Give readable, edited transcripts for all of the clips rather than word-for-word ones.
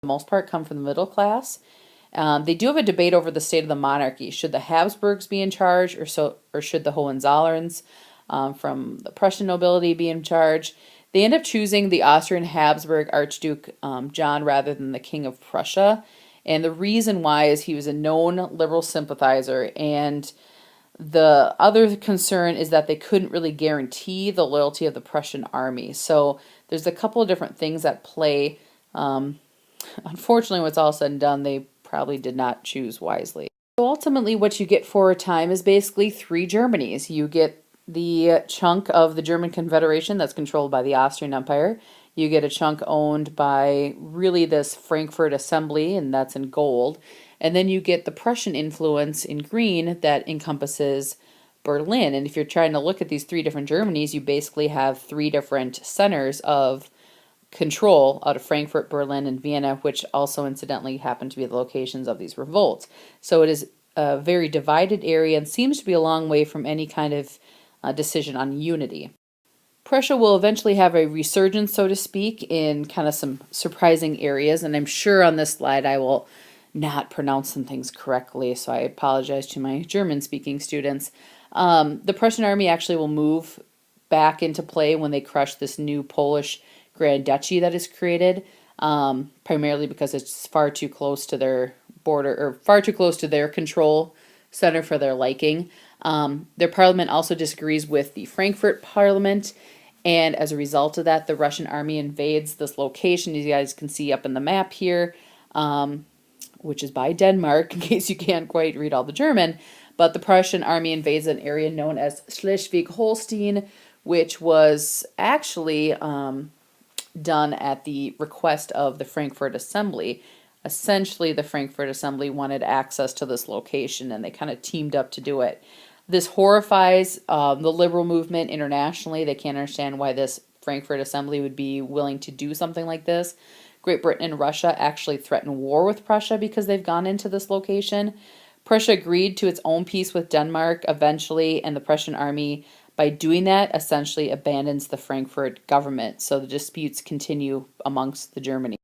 the most part, come from the middle class. They do have a debate over the state of the monarchy. Should the Habsburgs be in charge, or should the Hohenzollerns from the Prussian nobility be in charge? They end up choosing the Austrian Habsburg Archduke John rather than the King of Prussia. And the reason why is he was a known liberal sympathizer, and the other concern is that they couldn't really guarantee the loyalty of the Prussian army. So there's a couple of different things at play. Unfortunately, when it's all said and done, they probably did not choose wisely. So ultimately, what you get for a time is basically three Germanys. You get the chunk of the German Confederation that's controlled by the Austrian Empire. You get a chunk owned by really this Frankfurt Assembly, and that's in gold. And then you get the Prussian influence in green that encompasses Berlin. And if you're trying to look at these three different Germanys, you basically have three different centers of control out of Frankfurt, Berlin, and Vienna, which also incidentally happen to be the locations of these revolts. So it is a very divided area and seems to be a long way from any kind of decision on unity. Prussia will eventually have a resurgence, so to speak, in kind of some surprising areas, and I'm sure on this slide I will not pronounce some things correctly, so I apologize to my German-speaking students. The Prussian army actually will move back into play when they crush this new Polish Grand Duchy that is created, primarily because it's far too close to their border, or far too close to their control center for their liking. Their parliament also disagrees with the Frankfurt parliament, and as a result of that, the Russian army invades this location, as you guys can see up in the map here, which is by Denmark, in case you can't quite read all the German. But the Prussian army invades an area known as Schleswig-Holstein, which was actually done at the request of the Frankfurt Assembly. Essentially, the Frankfurt Assembly wanted access to this location, and they kind of teamed up to do it. This horrifies the liberal movement internationally. They can't understand why this Frankfurt Assembly would be willing to do something like this. Great Britain and Russia actually threaten war with Prussia because they've gone into this location. Prussia agreed to its own peace with Denmark eventually, and the Prussian army, by doing that, essentially abandons the Frankfurt government. So the disputes continue amongst the Germany.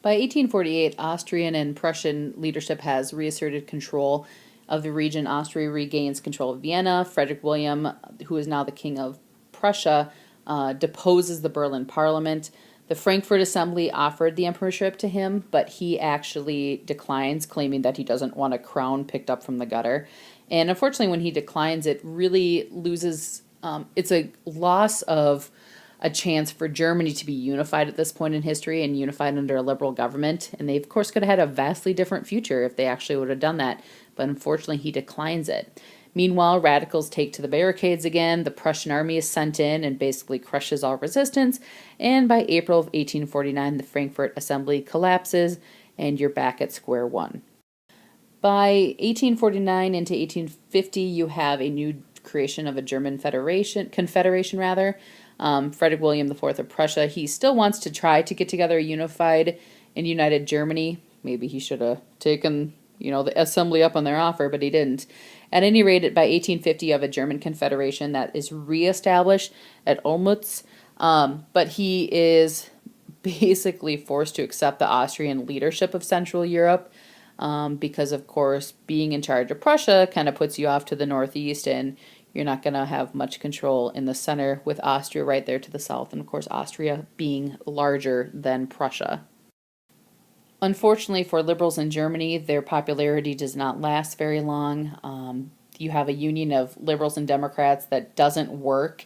By 1848, Austrian and Prussian leadership has reasserted control of the region. Austria regains control of Vienna. Frederick William, who is now the King of Prussia, deposes the Berlin Parliament. The Frankfurt Assembly offered the emperorship to him, but he actually declines, claiming that he doesn't want a crown picked up from the gutter. And unfortunately, when he declines, it really loses, it's a loss of a chance for Germany to be unified at this point in history and unified under a liberal government. And they, of course, could have had a vastly different future if they actually would have done that. But unfortunately, he declines it. Meanwhile, radicals take to the barricades again. The Prussian army is sent in and basically crushes all resistance. And by April of 1849, the Frankfurt Assembly collapses, and you're back at square one. By 1849 into 1850, you have a new creation of a German confederation. Frederick William IV of Prussia, he still wants to try to get together a unified and united Germany. Maybe he should have taken, the assembly up on their offer, but he didn't. At any rate, by 1850, you have a German confederation that is reestablished at Olmütz, but he is basically forced to accept the Austrian leadership of Central Europe, because, of course, being in charge of Prussia kind of puts you off to the northeast, and you're not going to have much control in the center with Austria right there to the south, and of course Austria being larger than Prussia. Unfortunately for liberals in Germany, their popularity does not last very long. You have a union of liberals and Democrats that doesn't work,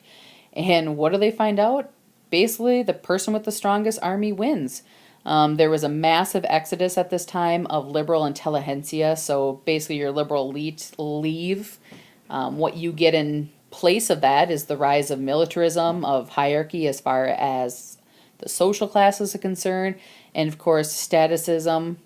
and what do they find out? Basically, the person with the strongest army wins. There was a massive exodus at this time of liberal intelligentsia, so basically your liberal elite leave. What you get in place of that is the rise of militarism, of hierarchy as far as the social classes are concerned, and of course statusism.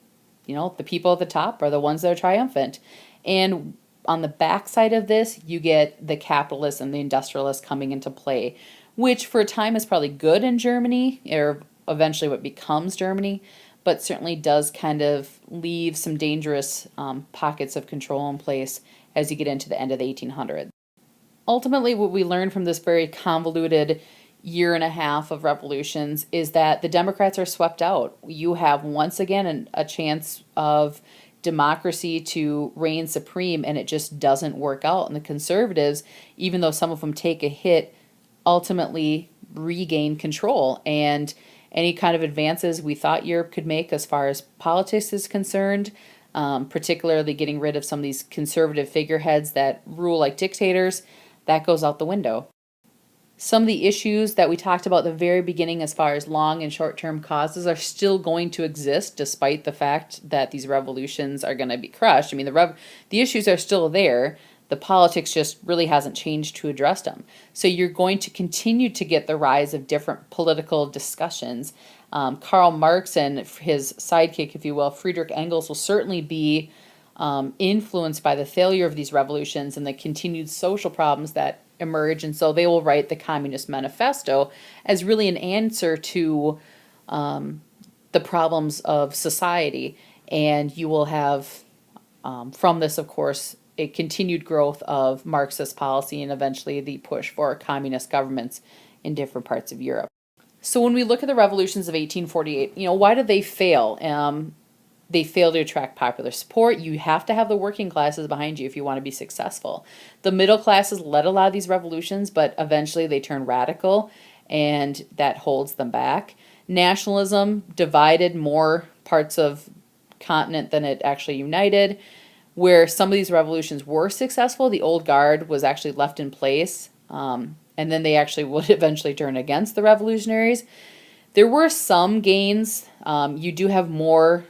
The people at the top are the ones that are triumphant. And on the backside of this, you get the capitalists and the industrialists coming into play, which for a time is probably good in Germany, or eventually what becomes Germany, but certainly does kind of leave some dangerous pockets of control in place as you get into the end of the 1800s. Ultimately, what we learn from this very convoluted, year and a half of revolutions is that the Democrats are swept out. You have once again a chance of democracy to reign supreme, and it just doesn't work out. And the conservatives, even though some of them take a hit, ultimately regain control. And any kind of advances we thought Europe could make as far as politics is concerned, particularly getting rid of some of these conservative figureheads that rule like dictators, that goes out the window. Some of the issues that we talked about at the very beginning as far as long and short-term causes are still going to exist despite the fact that these revolutions are going to be crushed. I mean, the issues are still there. The politics just really hasn't changed to address them. So you're going to continue to get the rise of different political discussions. Karl Marx and his sidekick, if you will, Friedrich Engels, will certainly be influenced by the failure of these revolutions and the continued social problems that emerge. And so they will write the Communist Manifesto as really an answer to the problems of society. And you will have, from this, of course, a continued growth of Marxist policy and eventually the push for communist governments in different parts of Europe. So when we look at the revolutions of 1848, why did they fail? They fail to attract popular support. You have to have the working classes behind you if you want to be successful. The middle classes led a lot of these revolutions, but eventually they turn radical, and that holds them back. Nationalism divided more parts of continent than it actually united. Where some of these revolutions were successful, the old guard was actually left in place, and then they actually would eventually turn against the revolutionaries. There were some gains. You do have more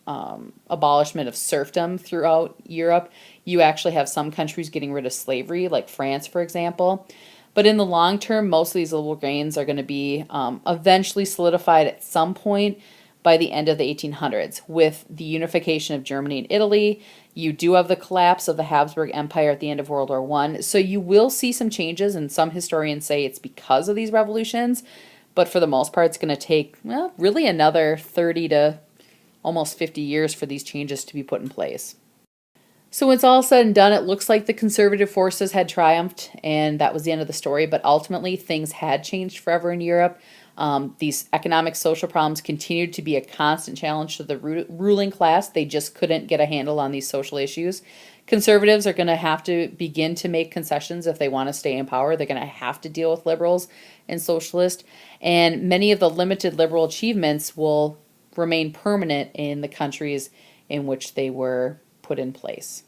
abolishment of serfdom throughout Europe. You actually have some countries getting rid of slavery, like France, for example. But in the long term, most of these little gains are going to be eventually solidified at some point by the end of the 1800s with the unification of Germany and Italy. You do have the collapse of the Habsburg Empire at the end of World War I. So you will see some changes, and some historians say it's because of these revolutions. But for the most part, it's going to take, really another 30 to almost 50 years for these changes to be put in place. So when it's all said and done, it looks like the conservative forces had triumphed, and that was the end of the story. But ultimately, things had changed forever in Europe. These economic social problems continued to be a constant challenge to the ruling class. They just couldn't get a handle on these social issues. Conservatives are going to have to begin to make concessions if they want to stay in power. They're going to have to deal with liberals and socialists. And many of the limited liberal achievements will remain permanent in the countries in which they were put in place.